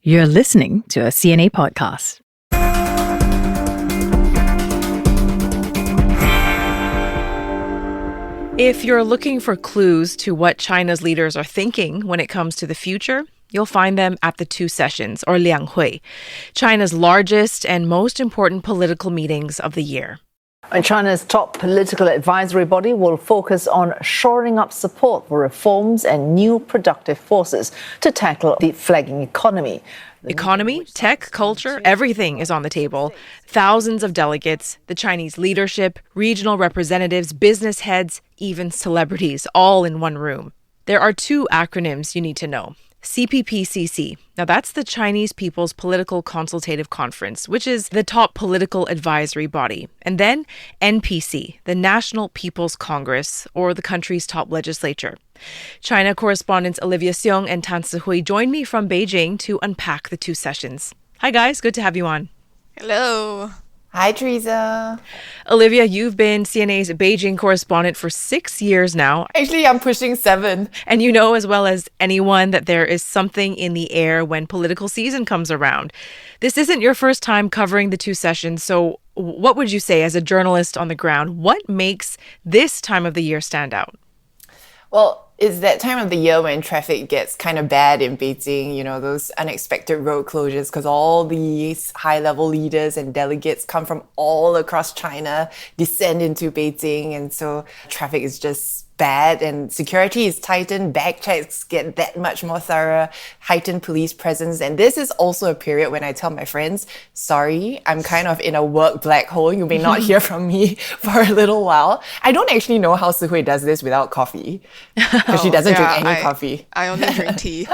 You're listening to a CNA podcast. If you're looking for clues to what China's leaders are thinking when it comes to the future, you'll find them at the two sessions, or Lianghui, China's largest and most important political meetings of the year. And China's top political advisory body will focus on shoring up support for reforms and new productive forces to tackle the flagging economy. Economy, tech, culture, everything is on the table. Thousands of delegates, the Chinese leadership, regional representatives, business heads, even celebrities, all in one room. There are two acronyms you need to know. CPPCC. Now that's the Chinese People's Political Consultative Conference, which is the top political advisory body. And then NPC, the National People's Congress, or the country's top legislature. China correspondents Olivia, Siong, and Tan Sihui joined me from Beijing to unpack the two sessions. Hi guys, good to have you on. Hello. Hi, Teresa. Olivia, you've been CNA's Beijing correspondent for 6 years now. Actually, I'm pushing 7. And you know as well as anyone that there is something in the air when political season comes around. This isn't your first time covering the two sessions, so what would you say as a journalist on the ground? What makes this time of the year stand out? Well, it's that time of the year when traffic gets kind of bad in Beijing, you know, those unexpected road closures, because all these high-level leaders and delegates come from all across China, descend into Beijing, and so traffic is just bad and security is tightened, bag checks get that much more thorough, heightened police presence. And this is also a period when I tell my friends, sorry, I'm kind of in a work black hole. You may not hear from me for a little while. I don't actually know how Sihui does this without coffee, because she doesn't drink any coffee. I only drink tea.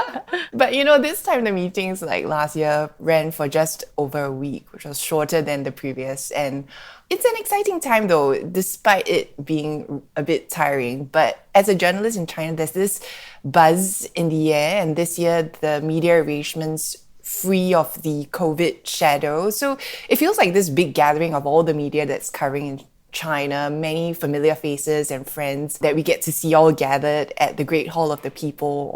But you know, this time the meetings like last year ran for just over a week, which was shorter than the previous. And it's an exciting time though, despite it being a bit tiring. But as a journalist in China, there's this buzz in the air. And this year, the media arrangements free of the COVID shadow. So it feels like this big gathering of all the media that's covering in China, many familiar faces and friends that we get to see all gathered at the Great Hall of the People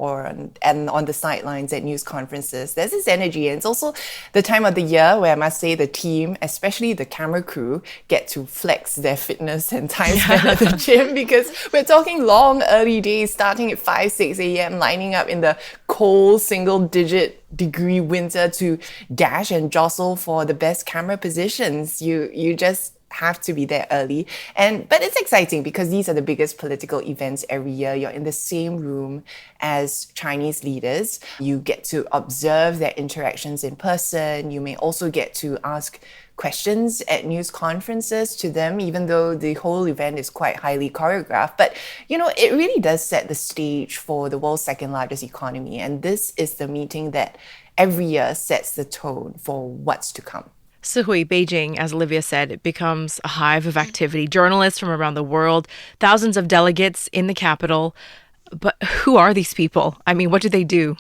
and on the sidelines at news conferences. There's this energy, and it's also the time of the year where I must say the team, especially the camera crew, get to flex their fitness and time spent at the gym, because we're talking long early days starting at 5, 6 a.m, lining up in the cold single-digit degree winter to dash and jostle for the best camera positions. You just have to be there early. But it's exciting because these are the biggest political events every year. You're in the same room as Chinese leaders. You get to observe their interactions in person. You may also get to ask questions at news conferences to them, even though the whole event is quite highly choreographed. But, you know, it really does set the stage for the world's second largest economy. And this is the meeting that every year sets the tone for what's to come. Sihui, Beijing, as Olivia said, it becomes a hive of activity. Journalists from around the world, thousands of delegates in the capital. But who are these people? I mean, what do they do?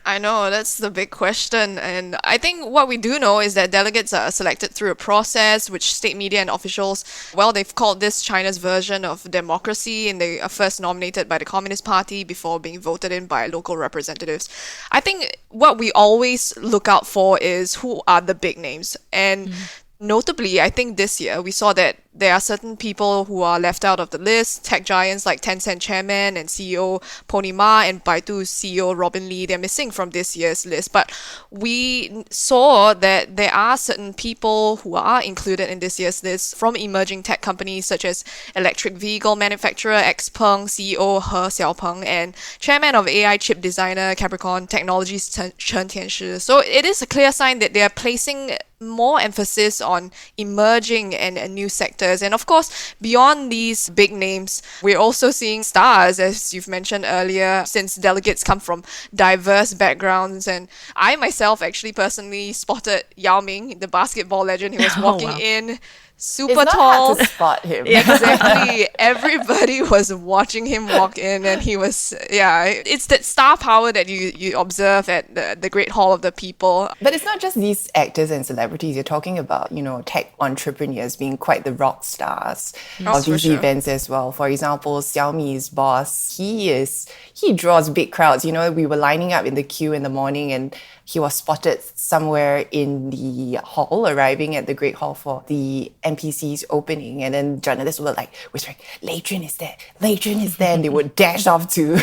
I know, that's the big question. And I think what we do know is that delegates are selected through a process which state media and officials, well, they've called this China's version of democracy, and they are first nominated by the Communist Party before being voted in by local representatives. I think what we always look out for is who are the big names. And notably, I think this year we saw that there are certain people who are left out of the list. Tech giants like Tencent chairman and CEO Pony Ma and Baidu's CEO Robin Li, they're missing from this year's list. But we saw that there are certain people who are included in this year's list from emerging tech companies such as electric vehicle manufacturer XPeng CEO He Xiaopeng and chairman of AI chip designer Capricorn Technologies Chen Tianshi. So it is a clear sign that they are placing more emphasis on emerging and new sectors. And of course, beyond these big names, we're also seeing stars, as you've mentioned earlier, since delegates come from diverse backgrounds. And I myself actually personally spotted Yao Ming, the basketball legend. He was walking in super It's not tall. hard to spot him. Exactly. Everybody was watching him walk in, and he was, it's that star power that you observe at the Great Hall of the People. But it's not just these actors and celebrities. You're talking about, tech entrepreneurs being quite the rock stars of for these sure. events as well. For example, Xiaomi's boss, he draws big crowds. We were lining up in the queue in the morning, and he was spotted somewhere in the hall, arriving at the Great Hall for the NPC's opening. And then journalists were like whispering, Lei Jun is there, Lei Jun is there. And they would dash off to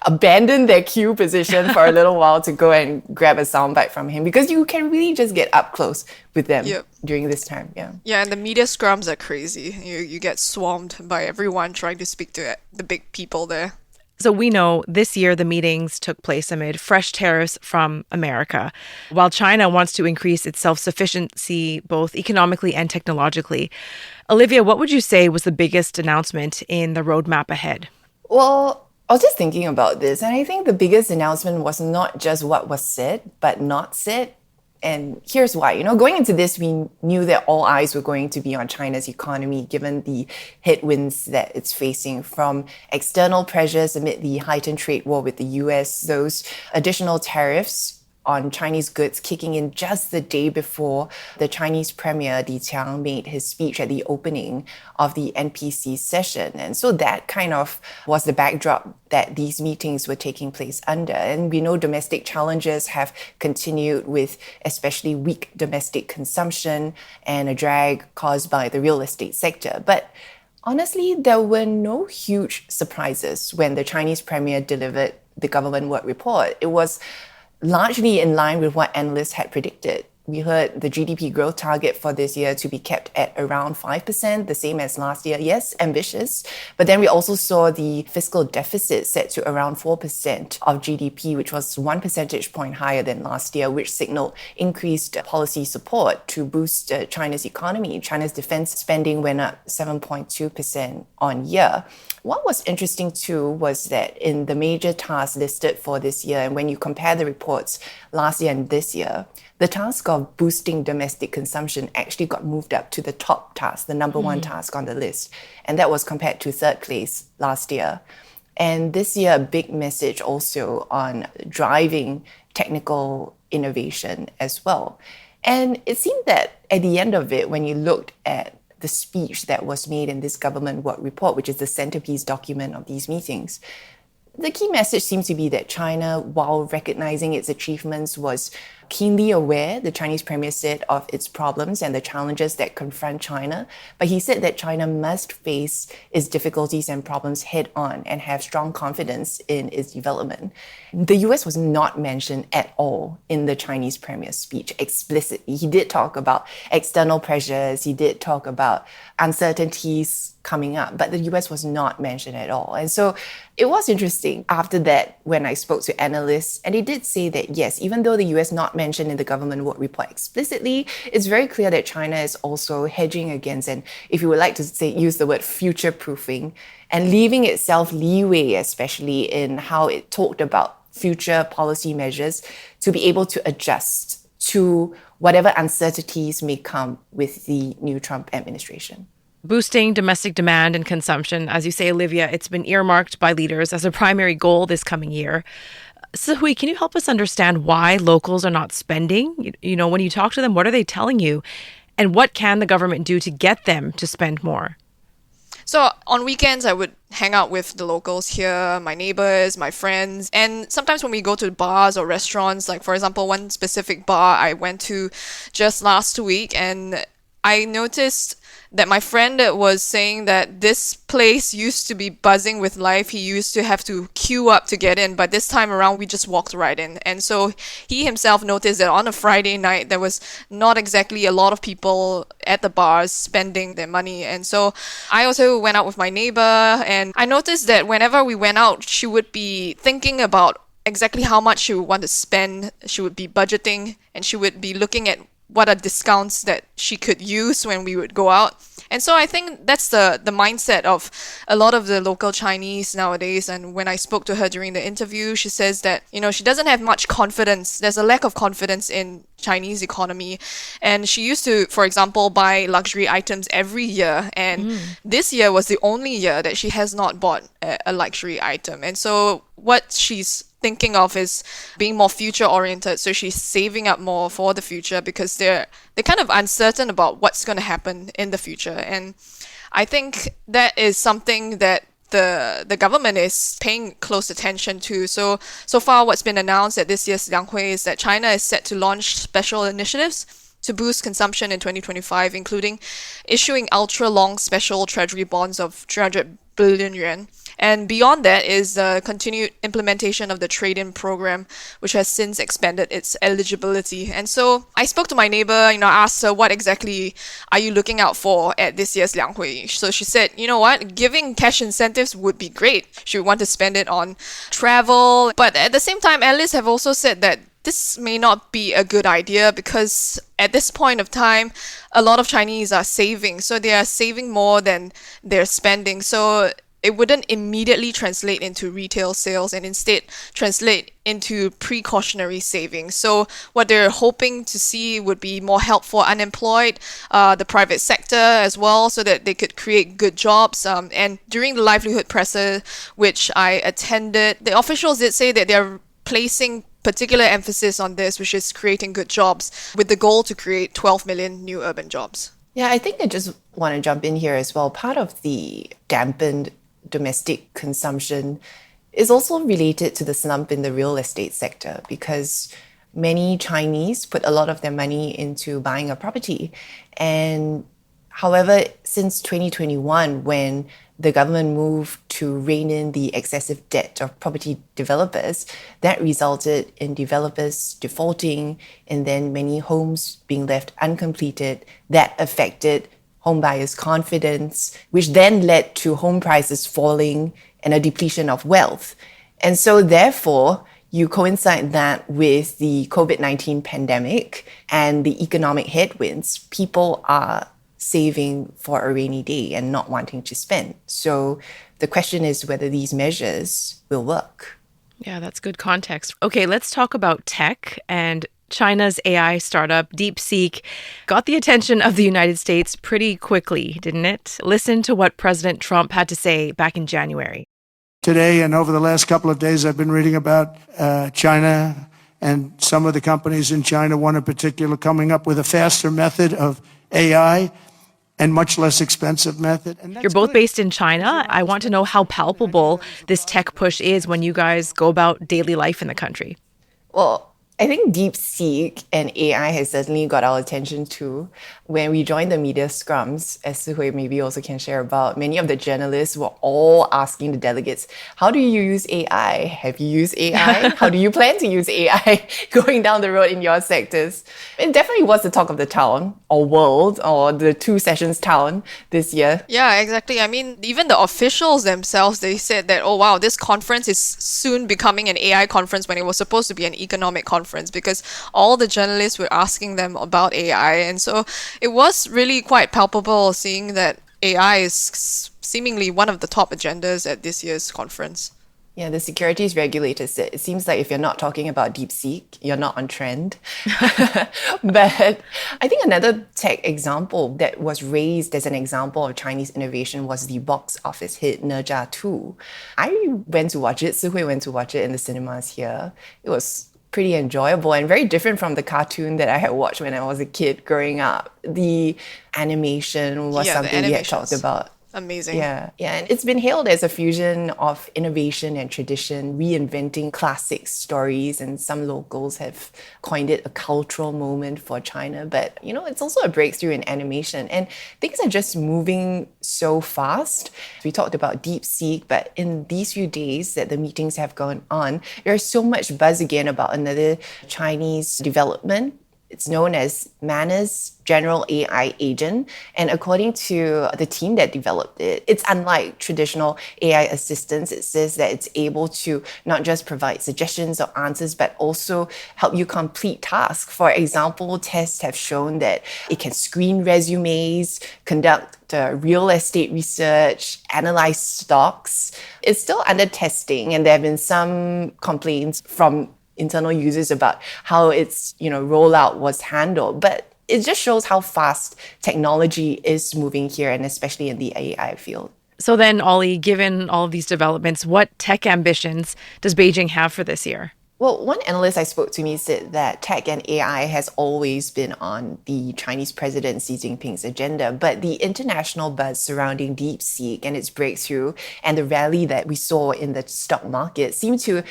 abandon their queue position for a little while to go and grab a soundbite from him, because you can really just get up close with them during this time. Yeah, and the media scrums are crazy. You get swarmed by everyone trying to speak to the big people there. So we know this year the meetings took place amid fresh tariffs from America, while China wants to increase its self-sufficiency both economically and technologically. Olivia, what would you say was the biggest announcement in the roadmap ahead? Well, I was just thinking about this, and I think the biggest announcement was not just what was said, but not said. And here's why. Going into this, we knew that all eyes were going to be on China's economy, given the headwinds that it's facing from external pressures amid the heightened trade war with the US, those additional tariffs on Chinese goods kicking in just the day before the Chinese Premier Li Qiang made his speech at the opening of the NPC session. And so that kind of was the backdrop that these meetings were taking place under. And we know domestic challenges have continued, with especially weak domestic consumption and a drag caused by the real estate sector. But honestly, there were no huge surprises when the Chinese Premier delivered the government work report. It was largely in line with what analysts had predicted. We heard the GDP growth target for this year to be kept at around 5%, the same as last year. Yes, ambitious. But then we also saw the fiscal deficit set to around 4% of GDP, which was 1 percentage point higher than last year, which signaled increased policy support to boost China's economy. China's defense spending went up 7.2% on year. What was interesting too was that in the major tasks listed for this year, and when you compare the reports last year and this year, the task of boosting domestic consumption actually got moved up to the top task, the number one task on the list. And that was compared to third place last year. And this year, a big message also on driving technical innovation as well. And it seemed that at the end of it, when you looked at the speech that was made in this government work report, which is the centerpiece document of these meetings, the key message seems to be that China, while recognizing its achievements, was keenly aware, the Chinese premier said, of its problems and the challenges that confront China. But he said that China must face its difficulties and problems head on and have strong confidence in its development. The US was not mentioned at all in the Chinese premier's speech explicitly. He did talk about external pressures, he did talk about uncertainties coming up, but the US was not mentioned at all. And so it was interesting after that when I spoke to analysts, and they did say that yes, even though the US not mentioned in the government work report explicitly, it's very clear that China is also hedging against, and if you would like to say, use the word future-proofing, and leaving itself leeway, especially in how it talked about future policy measures, to be able to adjust to whatever uncertainties may come with the new Trump administration. Boosting domestic demand and consumption, as you say, Olivia, it's been earmarked by leaders as a primary goal this coming year. Sihui, can you help us understand why locals are not spending? When you talk to them, what are they telling you? And what can the government do to get them to spend more? So on weekends, I would hang out with the locals here, my neighbors, my friends. And sometimes when we go to bars or restaurants, like for example, one specific bar I went to just last week, and I noticed that my friend was saying that this place used to be buzzing with life. He used to have to queue up to get in, but this time around we just walked right in. And so he himself noticed that on a Friday night there was not exactly a lot of people at the bars spending their money. And so I also went out with my neighbor, and I noticed that whenever we went out, she would be thinking about exactly how much she would want to spend. She would be budgeting, and she would be looking at what are discounts that she could use when we would go out. And so I think that's the mindset of a lot of the local Chinese nowadays. And when I spoke to her during the interview, she says that, she doesn't have much confidence. There's a lack of confidence in Chinese economy. And she used to, for example, buy luxury items every year. And this year was the only year that she has not bought a luxury item. And so what she's thinking of is being more future oriented. So she's saving up more for the future because they're kind of uncertain about what's going to happen in the future. And I think that is something that the government is paying close attention to. So far what's been announced at this year's Lianghui is that China is set to launch special initiatives to boost consumption in 2025, including issuing ultra-long special treasury bonds of 300 billion yuan. And beyond that is the continued implementation of the trade-in program, which has since expanded its eligibility. And so I spoke to my neighbor, asked her what exactly are you looking out for at this year's Lianghui. So she said, giving cash incentives would be great. She would want to spend it on travel. But at the same time, analysts have also said that this may not be a good idea because at this point of time, a lot of Chinese are saving. So they are saving more than they're spending. So it wouldn't immediately translate into retail sales and instead translate into precautionary savings. So what they're hoping to see would be more help for unemployed, the private sector as well, so that they could create good jobs. And during the livelihood presser, which I attended, the officials did say that they're placing particular emphasis on this, which is creating good jobs, with the goal to create 12 million new urban jobs. Yeah, I think I just want to jump in here as well. Part of the dampened domestic consumption is also related to the slump in the real estate sector because many Chinese put a lot of their money into buying a property. And however, since 2021, when the government moved to rein in the excessive debt of property developers, that resulted in developers defaulting and then many homes being left uncompleted. That affected home buyers' confidence, which then led to home prices falling and a depletion of wealth. And so therefore, you coincide that with the COVID-19 pandemic and the economic headwinds. People are saving for a rainy day and not wanting to spend. So the question is whether these measures will work. Yeah, that's good context. Okay, let's talk about tech. And China's AI startup, DeepSeek, got the attention of the United States pretty quickly, didn't it? Listen to what President Trump had to say back in January. Today and over the last couple of days, I've been reading about China and some of the companies in China, one in particular, coming up with a faster method of AI and much less expensive method. You're both based in China. I want to know how palpable this tech push is when you guys go about daily life in the country. Well, I think DeepSeek and AI has certainly got our attention too. When we joined the media scrums, as Sihui maybe also can share about, many of the journalists were all asking the delegates, how do you use AI? Have you used AI? How do you plan to use AI going down the road in your sectors? It definitely was the talk of the town or world or the two sessions town this year. Yeah, exactly. I mean, even the officials themselves, they said that, oh wow, this conference is soon becoming an AI conference when it was supposed to be an economic conference because all the journalists were asking them about AI. And so it was really quite palpable seeing that AI is seemingly one of the top agendas at this year's conference. Yeah, the securities regulators said it seems like if you're not talking about DeepSeek, you're not on trend. But I think another tech example that was raised as an example of Chinese innovation was the box office hit Ne Zha 2. I went to watch it, Sihui went to watch it in the cinemas here. It was pretty enjoyable and very different from the cartoon that I had watched when I was a kid growing up. The animation was something we had talked about. Amazing. Yeah. And it's been hailed as a fusion of innovation and tradition, reinventing classic stories, and some locals have coined it a cultural moment for China. But, it's also a breakthrough in animation, and things are just moving so fast. We talked about DeepSeek, but in these few days that the meetings have gone on, there's so much buzz again about another Chinese development. It's known as Manus General AI Agent. And according to the team that developed it, it's unlike traditional AI assistants. It says that it's able to not just provide suggestions or answers, but also help you complete tasks. For example, tests have shown that it can screen resumes, conduct real estate research, analyze stocks. It's still under testing, and there have been some complaints from internal users about how its rollout was handled. But it just shows how fast technology is moving here, and especially in the AI field. So then, Ollie, given all of these developments, what tech ambitions does Beijing have for this year? Well, one analyst I spoke to me said that tech and AI has always been on the Chinese President Xi Jinping's agenda, but the international buzz surrounding DeepSeek and its breakthrough and the rally that we saw in the stock market seem to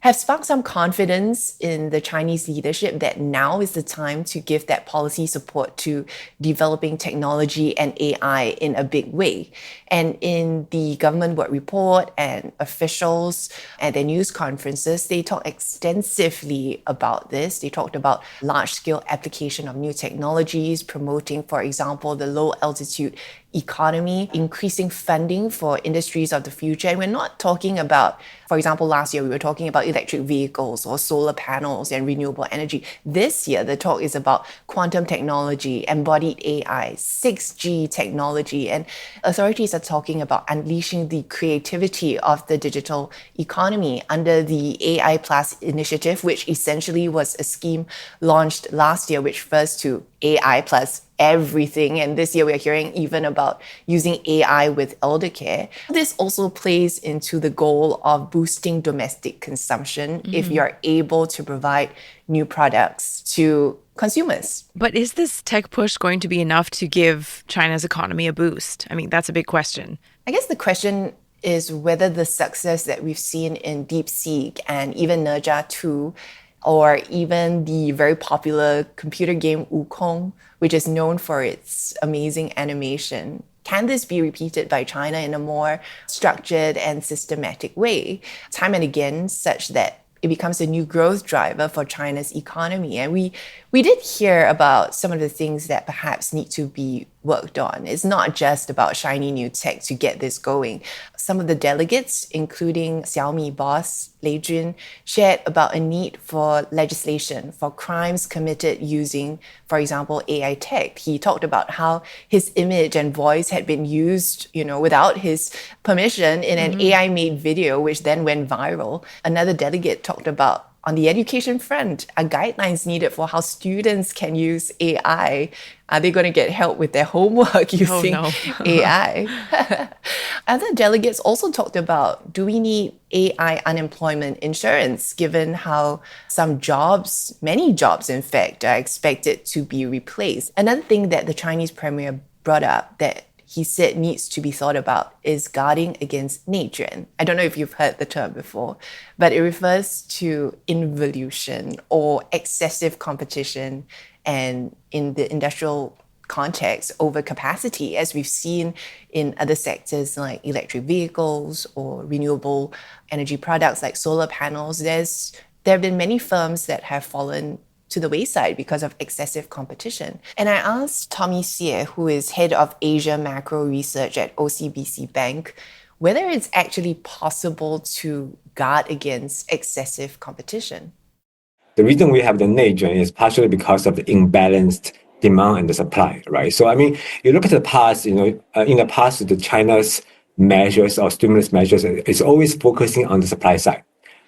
have sparked some confidence in the Chinese leadership that now is the time to give that policy support to developing technology and AI in a big way. And in the government work report and officials at their news conferences, they talked extensively about this. They talked about large-scale application of new technologies, promoting, for example, the low-altitude economy, increasing funding for industries of the future. And we're not talking about, for example, last year we were talking about electric vehicles or solar panels and renewable energy. This year, the talk is about quantum technology, embodied AI, 6G technology, and authorities are talking about unleashing the creativity of the digital economy under the AI Plus initiative, which essentially was a scheme launched last year, which refers to AI plus everything. And this year we are hearing even about using AI with elder care. This also plays into the goal of boosting domestic consumption if you're able to provide new products to consumers. But is this tech push going to be enough to give China's economy a boost? I mean, that's a big question. I guess the question is whether the success that we've seen in DeepSeek and even Nerja 2, or even the very popular computer game Wukong, which is known for its amazing animation. Can this be repeated by China in a more structured and systematic way, time and again, such that it becomes a new growth driver for China's economy? And we did hear about some of the things that perhaps need to be worked on. It's not just about shiny new tech to get this going. Some of the delegates, including Xiaomi boss Lei Jun, shared about a need for legislation for crimes committed using, for example, AI tech. He talked about how his image and voice had been used, without his permission in an AI-made video, which then went viral. Another delegate talked about, on the education front, are guidelines needed for how students can use AI? Are they going to get help with their homework using AI? Other delegates also talked about, do we need AI unemployment insurance, given how some jobs, many jobs in fact, are expected to be replaced? Another thing that the Chinese premier brought up that he said needs to be thought about is guarding against 内卷. I don't know if you've heard the term before, but it refers to involution or excessive competition, and in the industrial context, overcapacity, as we've seen in other sectors like electric vehicles or renewable energy products like solar panels. There have been many firms that have fallen to the wayside because of excessive competition. And I asked Tommy Xie, who is head of Asia Macro Research at OCBC Bank, whether it's actually possible to guard against excessive competition. The reason we have the 内卷 is partially because of the imbalanced demand and the supply, right? So, I mean, you look at the past, in the past, the China's measures or stimulus measures is always focusing on the supply side,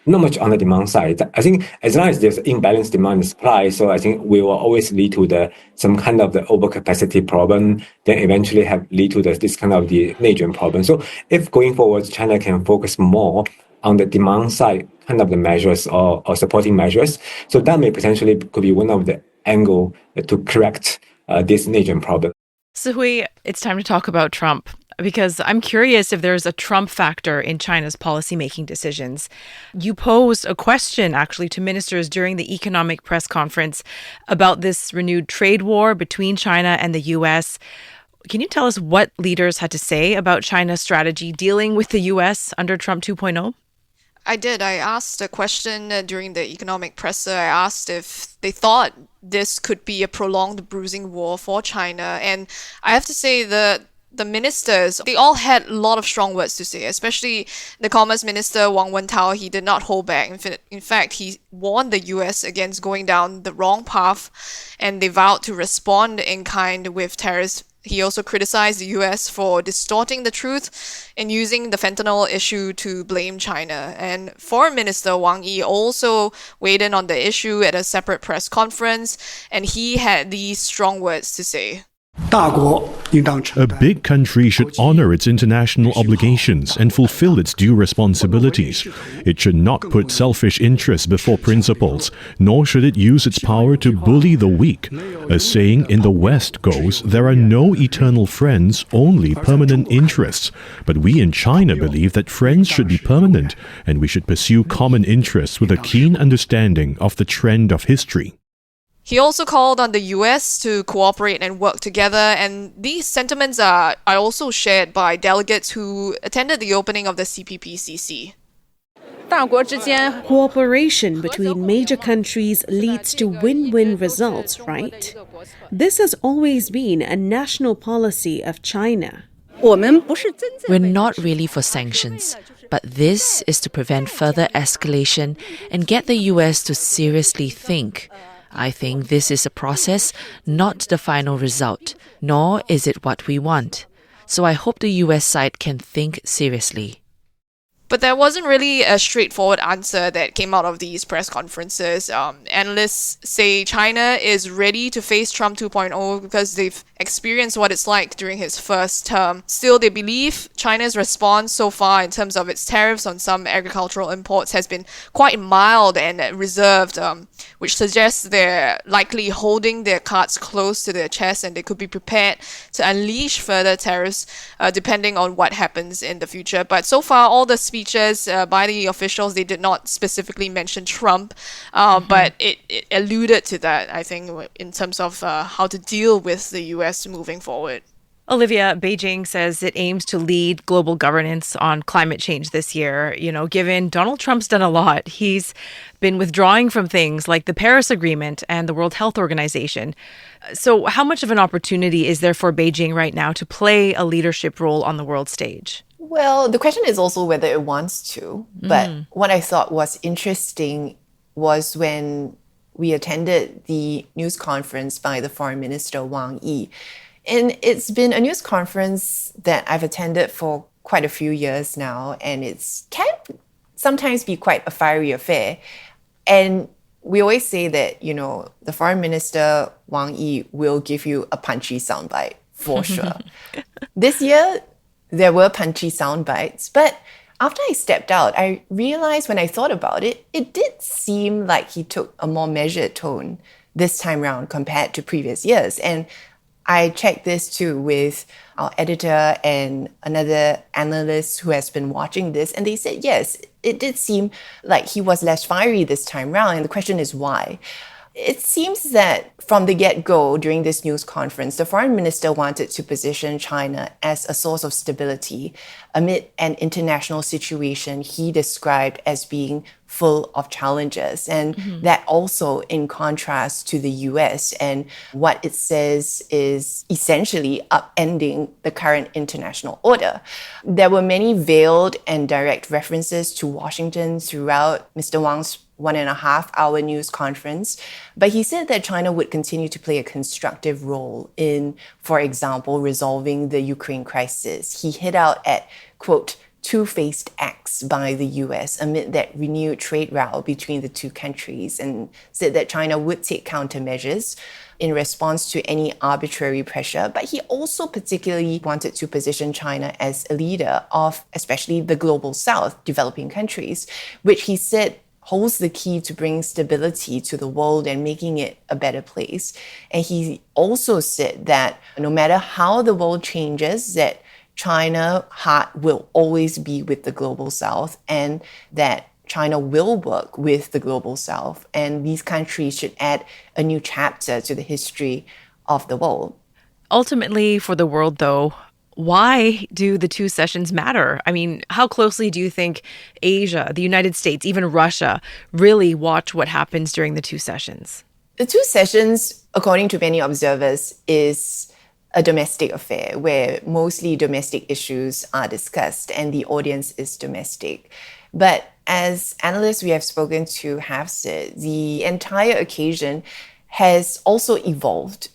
not much on the demand side. I think as long as there's imbalanced demand and supply, so I think we will always lead to some kind of the overcapacity problem, then eventually lead to this kind of the 内卷 problem. So if going forward, China can focus more on the demand side kind of the measures or supporting measures, so that may potentially could be one of the angle to correct this 内卷 problem. Sihui, it's time to talk about Trump, because I'm curious if there's a Trump factor in China's policymaking decisions. You posed a question, actually, to ministers during the economic press conference about this renewed trade war between China and the U.S. Can you tell us what leaders had to say about China's strategy dealing with the U.S. under Trump 2.0? I did. I asked a question during the economic presser. I asked if they thought this could be a prolonged bruising war for China. And I have to say the ministers, they all had a lot of strong words to say, especially the Commerce Minister, Wang Wentao. He did not hold back. In fact, he warned the US against going down the wrong path, and they vowed to respond in kind with tariffs. He also criticized the US for distorting the truth and using the fentanyl issue to blame China. And Foreign Minister Wang Yi also weighed in on the issue at a separate press conference, and he had these strong words to say. A big country should honor its international obligations and fulfill its due responsibilities. It should not put selfish interests before principles, nor should it use its power to bully the weak. A saying in the West goes, there are no eternal friends, only permanent interests. But we in China believe that friends should be permanent, and we should pursue common interests with a keen understanding of the trend of history. He also called on the US to cooperate and work together, and these sentiments are also shared by delegates who attended the opening of the CPPCC. Cooperation between major countries leads to win-win results, right? This has always been a national policy of China. We're not really for sanctions, but this is to prevent further escalation and get the US to seriously think. I think this is a process, not the final result, nor is it what we want. So I hope the US side can think seriously. But there wasn't really a straightforward answer that came out of these press conferences. Analysts say China is ready to face Trump 2.0 because they've experienced what it's like during his first term. Still, they believe China's response so far in terms of its tariffs on some agricultural imports has been quite mild and reserved, which suggests they're likely holding their cards close to their chest and they could be prepared to unleash further tariffs depending on what happens in the future. But so far, all the speeches by the officials, they did not specifically mention Trump, but it alluded to that, I think, in terms of how to deal with the US moving forward. Olivia, Beijing says it aims to lead global governance on climate change this year. You know, given Donald Trump's done a lot, he's been withdrawing from things like the Paris Agreement and the World Health Organization. So how much of an opportunity is there for Beijing right now to play a leadership role on the world stage? Well, the question is also whether it wants to. But what I thought was interesting was when we attended the news conference by the Foreign Minister Wang Yi. And it's been a news conference that I've attended for quite a few years now, and it's can sometimes be quite a fiery affair. And we always say that, you know, the Foreign Minister Wang Yi will give you a punchy soundbite for sure. This year, there were punchy sound bites, but after I stepped out, I realized when I thought about it, it did seem like he took a more measured tone this time round compared to previous years. And I checked this too with our editor and another analyst who has been watching this, and they said, yes, it did seem like he was less fiery this time round. And the question is why? It seems that from the get-go during this news conference, the foreign minister wanted to position China as a source of stability amid an international situation he described as being full of challenges. And that also in contrast to the US and what it says is essentially upending the current international order. There were many veiled and direct references to Washington throughout Mr. Wang's 1.5-hour news conference, but he said that China would continue to play a constructive role in, for example, resolving the Ukraine crisis. He hit out at, quote, two-faced acts by the US amid that renewed trade row between the two countries, and said that China would take countermeasures in response to any arbitrary pressure. But he also particularly wanted to position China as a leader of especially the global south, developing countries, which he said holds the key to bring stability to the world and making it a better place. And he also said that no matter how the world changes, that China's heart will always be with the global south, and that China will work with the global south, and these countries should add a new chapter to the history of the world. Ultimately, for the world, though, Why do the two sessions matter? I mean, how closely do you think Asia, the United States, even Russia really watch what happens during the two sessions? The two sessions, according to many observers, is a domestic affair where mostly domestic issues are discussed and the audience is domestic. But as analysts we have spoken to have said, the entire occasion has also evolved.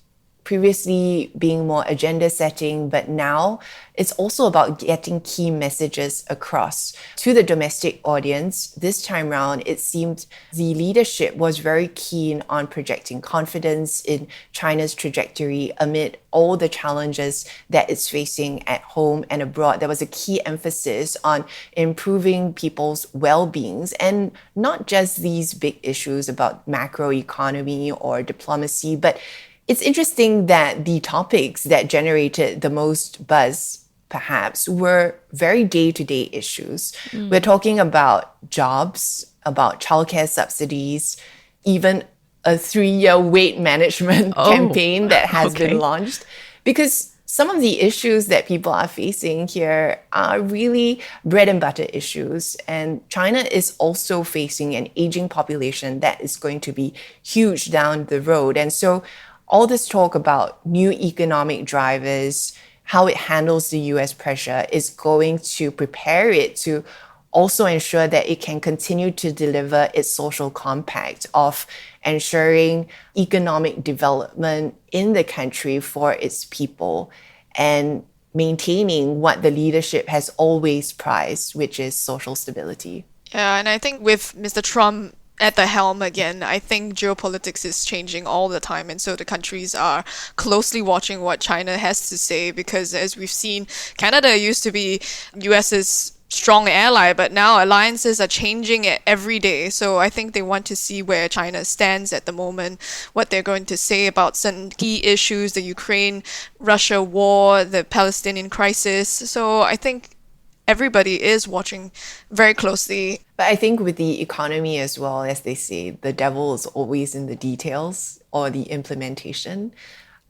Previously being more agenda setting, but now it's also about getting key messages across to the domestic audience. This time round, it seemed the leadership was very keen on projecting confidence in China's trajectory amid all the challenges that it's facing at home and abroad. There was a key emphasis on improving people's well-beings and not just these big issues about macroeconomy or diplomacy, but it's interesting that the topics that generated the most buzz, perhaps, were very day-to-day issues. We're talking about jobs, about childcare subsidies, even a 3-year weight management campaign that has been launched. Because some of the issues that people are facing here are really bread and butter issues. And China is also facing an aging population that is going to be huge down the road. And so all this talk about new economic drivers, how it handles the US pressure is going to prepare it to also ensure that it can continue to deliver its social compact of ensuring economic development in the country for its people and maintaining what the leadership has always prized, which is social stability. Yeah, and I think with Mr. Trump at the helm again, I think geopolitics is changing all the time, and so the countries are closely watching what China has to say, because as we've seen, Canada used to be US's strong ally, but now alliances are changing every day. So I think they want to see where China stands at the moment, what they're going to say about certain key issues, the Ukraine-Russia war, the Palestinian crisis. So I think everybody is watching very closely. But I think with the economy as well, as they say, the devil is always in the details or the implementation.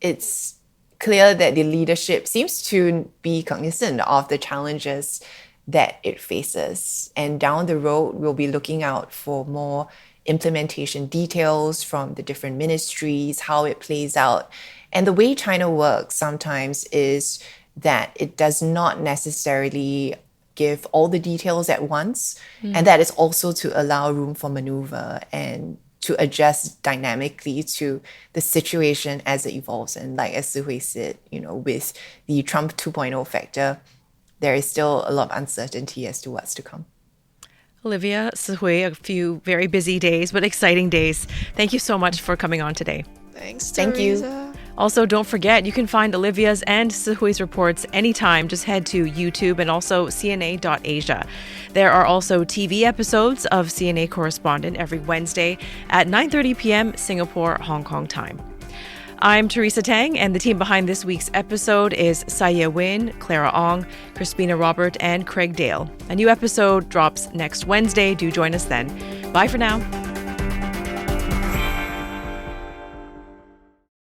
It's clear that the leadership seems to be cognizant of the challenges that it faces. And down the road, we'll be looking out for more implementation details from the different ministries, how it plays out. And the way China works sometimes is that it does not necessarily give all the details at once. And that is also to allow room for maneuver and to adjust dynamically to the situation as it evolves. And like as Sihui said, with the Trump 2.0 factor, there is still a lot of uncertainty as to what's to come. Olivia, Sihui, a few very busy days, but exciting days. Thank you so much for coming on today. Thanks, Thank you. Teresa. Also, don't forget, you can find Olivia's and Sihui's reports anytime. Just head to YouTube and also CNA.Asia. There are also TV episodes of CNA Correspondent every Wednesday at 9:30 p.m. Singapore, Hong Kong time. I'm Teresa Tang, and the team behind this week's episode is Saya Win, Clara Ong, Crispina Robert, and Craig Dale. A new episode drops next Wednesday. Do join us then. Bye for now.